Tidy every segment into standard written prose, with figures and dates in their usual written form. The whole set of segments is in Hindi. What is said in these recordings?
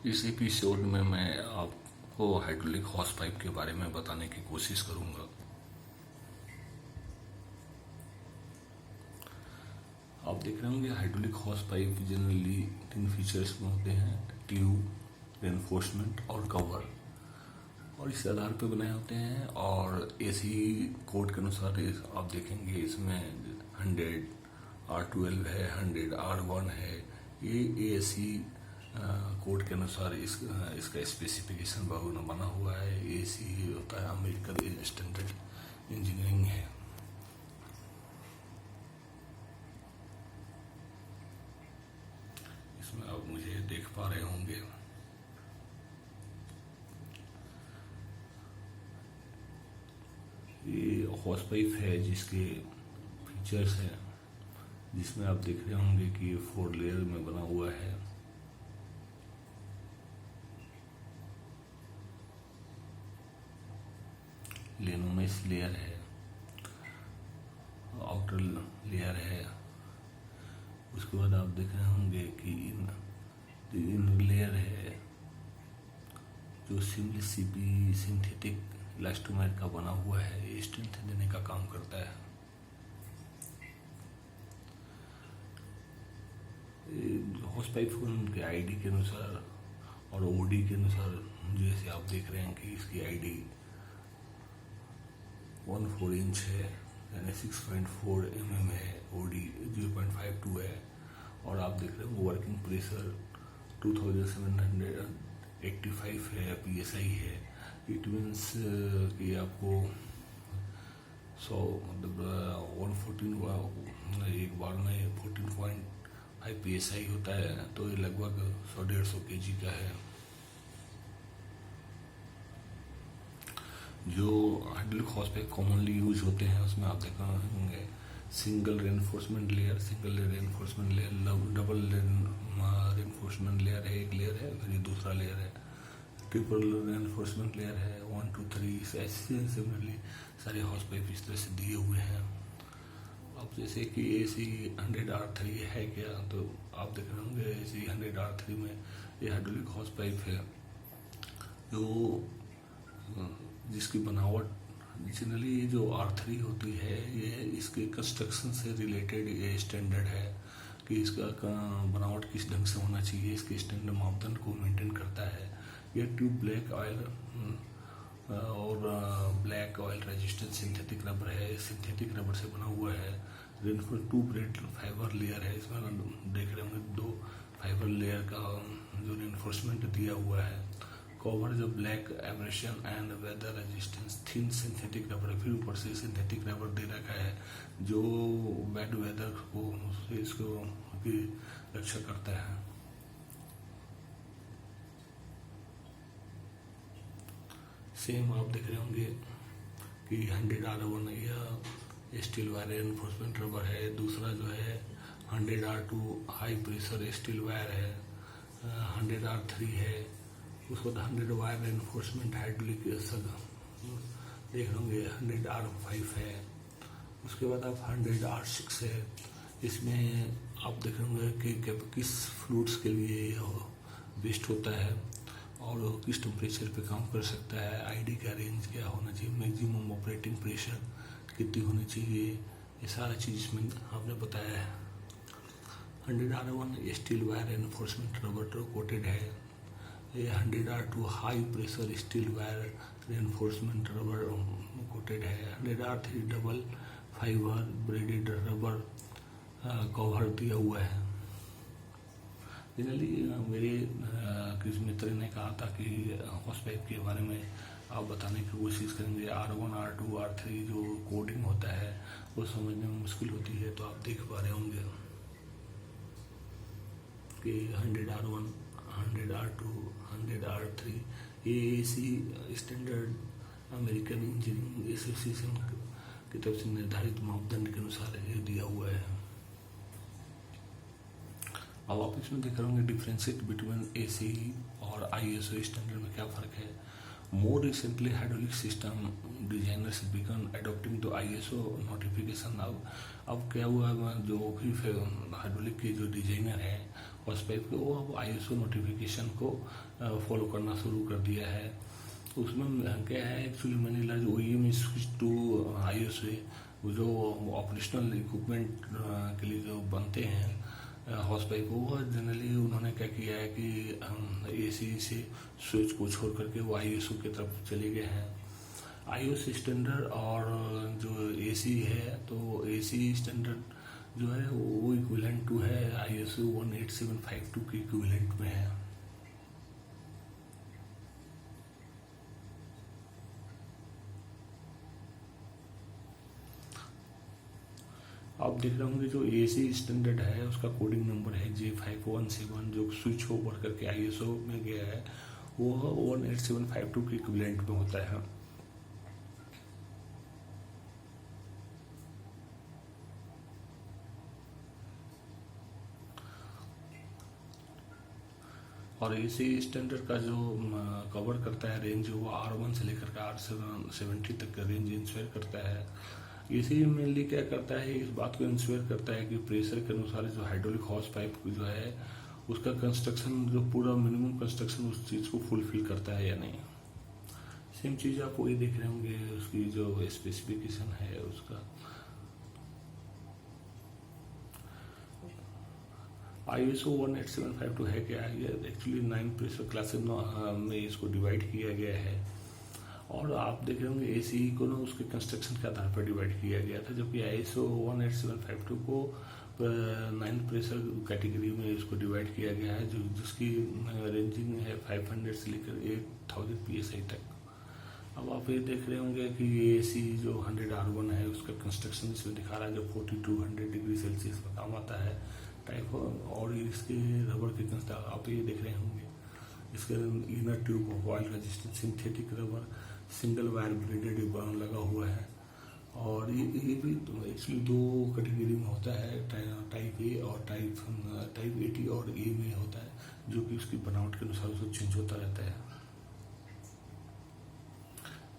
इस एपिसोड में मैं आपको हाइड्रोलिक हॉस पाइप के बारे में बताने की कोशिश करूंगा। आप देख रहे होंगे hydraulic house pipe generally 3 features में होते हैं: ट्यूब, रेनफोर्समेंट और कवर। और इस आधार पर बनाए होते हैं और एसी कोड के अनुसार आप देखेंगे इसमें 100 R12 है, 100 R1 है। ये एसी कोड के अनुसार इसका स्पेसिफिकेशन बना हुआ है। एसी होता है अमेरिकन स्टैंडर्ड इंजीनियरिंग है। इसमें आप मुझे देख पा रहे होंगे। ये हॉस पाइप है जिसके फीचर्स हैं, जिसमें आप देख रहे होंगे कि 4 लेयर में बना हुआ है। लेनोमेस लेयर है, आउटर लेयर है। उसके बाद आप देख रहे होंगे कि इन लेयर है जो सीपी सिंथेटिक इलास्टोमर का बना हुआ है। ये स्ट्रेंथ देने का काम करता है। हॉस पाइप उनके आईडी के अनुसार और ओडी के अनुसार, जैसे आप देख रहे हैं कि इसकी आईडी 14 इंच है, यानी 6.4 mm है। ओडी 0.52 है। और आप देख रहे हो वर्किंग प्रेशर 2785 है, PSI है। इट मीन्स कि आपको 100 मतलब 114 एक बार में 14.5 PSI होता है, तो ये लगभग 100-150 kg का है। जो hydraulic house pipe commonly use होते हैं उसमें आप देख रहे होंगे single reinforcement layer, double reinforcement layer है, एक लेयर है, फिर ये दूसरा लेयर है। ट्रिपल रेनफोर्समेंट लेयर है, 1 2 3। ऐसे सिमिलरली सारे हॉस पाइप इस तरह से दिए हुए हैं। अब जैसे कि AC 100R3 है क्या, तो आप देख रहे होंगे AC 100R3 में ये हाइड्रोलिक हॉस पाइप है जो जिसकी बनावट जनरली जो R3 होती है, ये इसके कंस्ट्रक्शन से रिलेटेड ये स्टैंडर्ड है कि इसका बनावट किस ढंग से होना चाहिए। इसके स्टैंडर्ड मापदंड को मेंटेन करता है। ये ट्यूब ब्लैक ऑयल और black oil resistant synthetic rubber है। सिंथेटिक रबर से बना हुआ है। रेनफोर्स 2 ब्रेड फाइबर लेयर है। इसमें देख रहे होंगे 2 फाइबर लेयर का जो रेनफोर्समेंट दिया हुआ है। कवर जो black abrasion and weather resistance thin synthetic rubber, फिर ऊपर से सिंथेटिक रबर दे रखा है जो बैड वेदर को इसको की रक्षा करता है। सेम आप देख रहे होंगे कि 100R1 या स्टील वायर रेनफोर्समेंट रबर है। दूसरा जो है 100R2 high pressure steel wire है। 100R3 है। उसके बाद 100 वायर रेनफोर्समेंट हाइड्रोलिक देख होंगे 100R5 है। उसके बाद आप 100R6 है। इसमें आप देख होंगे कि किस फ्लूइड्स के लिए बेस्ट होता है और किस टेम्परेचर पे काम कर सकता है। आईडी का रेंज क्या होना चाहिए, मैक्सिमम ऑपरेटिंग प्रेशर कितनी होनी चाहिए, ये सारा चीज़ इसमें आपने बताया है। 100R1 steel wire reinforcement rubber coated है। ये 100R2 high pressure steel wire reinforcement rubber coated है। 100R3 double fibre braided rubber cover दिया हुआ है। जनरली मेरे किसी मित्र ने कहा था कि हॉस पाइप के बारे में आप बताने की कोशिश करेंगे। R1 R2 R3 जो कोडिंग होता है वो समझने में मुश्किल होती है। तो आप देख पा रहे होंगे कि 100R1 100R2 100R3 ये इसी स्टैंडर्ड अमेरिकन इंजीनियरिंग एसोसिएशन की तरफ से निर्धारित मापदंड के अनुसार ये दिया हुआ है। अब आप इसमें देख रहे होंगे डिफ्रेंशिएट बिटवीन AC और ISO स्टैंडर्ड में क्या फ़र्क है। More recently, hydraulic system designers began adopting the ISO notification. अब क्या हुआ, जो भी हाइड्रोलिक के जो डिजाइनर है हॉस पाइप के, वो अब ISO नोटिफिकेशन को फॉलो करना शुरू कर दिया है। उसमें क्या है, एक्चुअली मैंने ला जो OEM स्विच टू ISO, जो ऑपरेशनल इक्विपमेंट के लिए जो बनते हैं हॉस पाइप, वो जनरली उन्होंने क्या किया है कि AC से स्विच को छोड़ करके वो ISO की तरफ चले गए हैं। ISO स्टैंडर्ड और जो AC है, तो AC स्टैंडर्ड जो है वो इक्विवेलेंट टू है ISO 18752 के इक्विवेलेंट में है। आप देख रहे होंगे जो AC स्टैंडर्ड है उसका कोडिंग नंबर है J517, जो स्विच ओवर करके ISO में गया है वो 18752 के इक्विवेलेंट में होता है। और AC स्टैंडर्ड का जो कवर करता है रेंज, वो R1 से लेकर के R70 तक का रेंज इंश्योर करता है। AC मेनली क्या करता है, इस बात को इंश्योर करता है कि प्रेशर के अनुसार जो हाइड्रोलिक हॉस पाइप जो है उसका कंस्ट्रक्शन, जो पूरा मिनिमम कंस्ट्रक्शन उस चीज़ को फुलफिल करता है या नहीं। सेम चीज़ आप वही देख रहे होंगे, उसकी जो स्पेसिफिकेशन है उसका। ISO 18752 है क्या, ये एक्चुअली 9 प्रेशर क्लासेस में इसको डिवाइड किया गया है। और आप देख रहे होंगे AC को ना उसके कंस्ट्रक्शन के आधार पर डिवाइड किया गया था, जबकि ISO 18752 को 9 प्रेशर कैटेगरी में इसको डिवाइड किया गया है, जिसकी रेंजिंग है 500 से लेकर 8000 PSI तक। अब आप ये देख रहे होंगे कि AC जो 100R1 है उसका कंस्ट्रक्शन इसमें दिखा रहा है, जो 4200 डिग्री सेल्सियस पर काम आता है टाइप। और इसके रबर के कंस्ट्रक्शन आप ये देख रहे होंगे, इसके inner tube of oil resistant synthetic rubber single wire blooded लगा हुआ है। और ये भी एक्चुअली 2 कैटेगरी में होता है, टाइप A और टाइप 80 और A में होता है, जो कि उसकी बनावट के अनुसार उसको चेंज होता रहता है।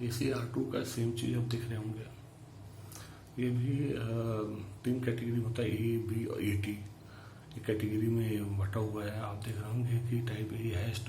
ACR2 का सेम चीज़ आप देख रहे होंगे, ये भी 3 कैटेगरी होता है, A, B और 80 कैटेगरी में बटा हुआ है। आप देख रहे होंगे कि type A has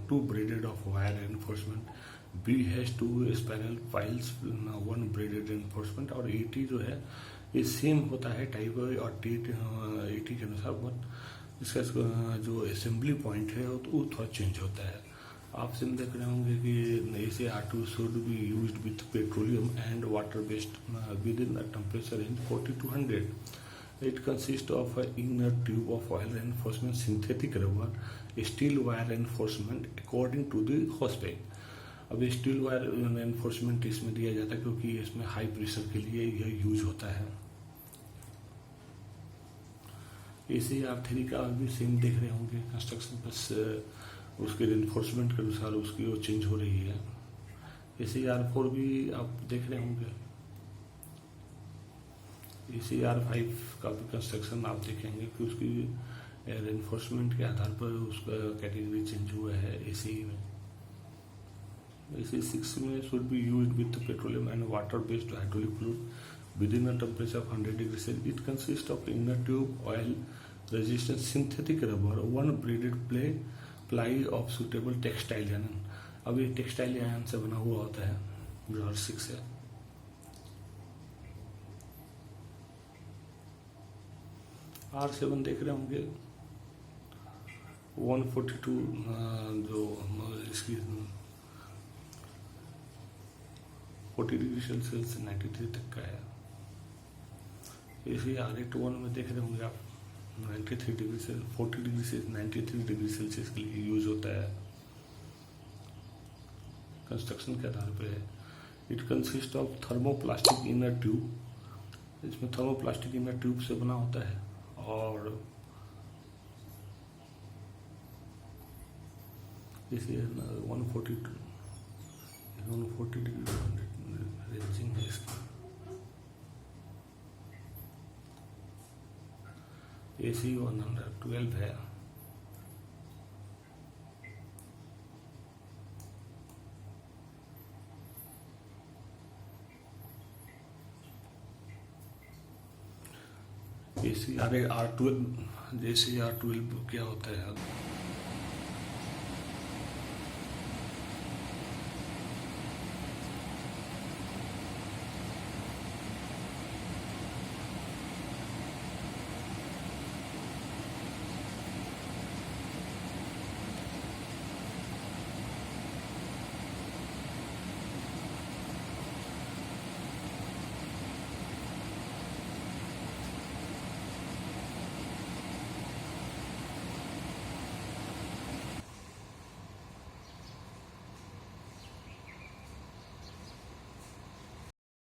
two braided of wire enforcement, B has 2 spiral files 1 braided enforcement, और 80 जो है ये सेम होता है टाइप A और 80 के अनुसार, बट इसका जो असेंबली पॉइंट है वो थोड़ा चेंज होता है। आप सिम देख रहे होंगे कि ACR2 should be used with petroleum and water based with in a temperature range 40 to 100। It consists of an inner tube of oil reinforcement, synthetic rubber, steel wire reinforcement according to the hose pipe। अब स्टील वायर reinforcement इसमें दिया जाता है क्योंकि इसमें हाई प्रेशर के लिए यह यूज होता है। ACR3 का भी सेम देख रहे होंगे कंस्ट्रक्शन, बस उसके reinforcement के अनुसार उसकी वो चेंज हो रही है। ACR4 भी आप देख रहे होंगे। ACR5 का भी कंस्ट्रक्शन आप देखेंगे कि उसकी रेनफोर्समेंट के आधार पर उसका कैटेगरी चेंज हुआ है। AC में AC6 में should be used with petroleum and water based hydraulic fluid with in a temperature of 100 degree Celsius. It consist of inner tube oil resistant synthetic rubber 1 braided ply of suitable textile yarn. अब ये टेक्सटाइल यार्न से बना हुआ होता है जो R6 है। R7 देख रहे होंगे 142 जो इसकी 40 डिग्री सेल्सियस से 93 तक का है। इसी R81 में देख रहे होंगे आप 93 डिग्री से 40 डिग्री से 93 डिग्री सेल्सियस के लिए यूज होता है, कंस्ट्रक्शन के आधार पर है। It consist of thermoplastic inner tube, इसमें थर्मोप्लास्टिक इनर ट्यूब से बना होता है। और इसे 140 डिग्री रेंजिंग है इसकी। AC 112 है। ACR R12 जैसे R12 क्या होता है